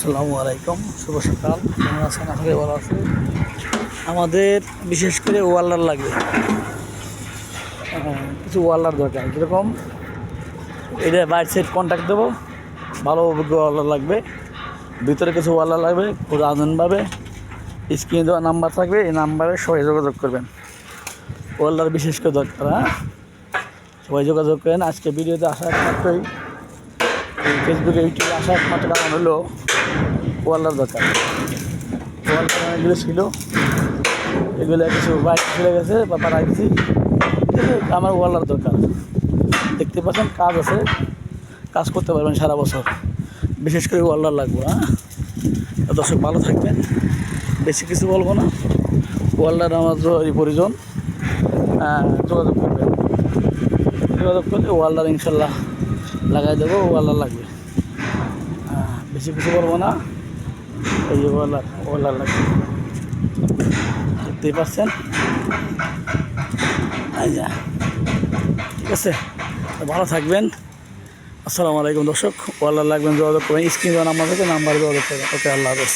আসসালামু আলাইকুম, শুভ সকাল। কেমন আছেন? আশা করি ভালো আছেন। আমাদের বিশেষ করে ওয়ালার লাগবে, কিছু ওয়ালার দরকার। যেরকম এটা বাইর সাইড কন্ট্যাক্ট দেবো, ভালো অভিজ্ঞ ওয়ালার লাগবে। ভিতরে কিছু ওয়ালার লাগবে, খুব আধুনিকভাবে। স্ক্রিনে দেওয়া নাম্বার থাকবে, এই নাম্বারে সবাই যোগাযোগ করবেন। ওয়ালার বিশেষ করে দরকার, সবাই যোগাযোগ করেন। আজকে ভিডিওতে আসা একমাত্রই ফেসবুকে ইউটিউবে আসা একমাত্র কারণ হলো ওয়ালার দরকার। ওয়ালার অনেকগুলো ছিল, এগুলো কিছু বাইক চলে গেছে বা পাড়া গেছি, আমার ওয়ালার দরকার। দেখতে পাচ্ছেন কাজ আছে, কাজ করতে পারবেন সারা বছর। বিশেষ করে ওয়ালার লাগবে। দর্শক ভালো থাকবেন, বেশি কিছু বলবো না। ওয়ালার আমার প্রয়োজন, যোগাযোগ করবেন। যোগাযোগ করলে ওয়ালার ইনশাল্লাহ লাগাই দেবো। ওয়ালার লাগবে, বেশি কিছু বলবো না। এই যে ওয়ালার লাগবে, দেখতেই পাচ্ছেন। ঠিক আছে, ভালো থাকবেন। আসসালামু আলাইকুম দর্শক। ওয়ালার লাগবেন, যোগাযোগ করবেন। স্ক্রিন নাম্বার থেকে নাম্বার যোগাযোগ করবেন। ওকে, আল্লাহ হাফেজ।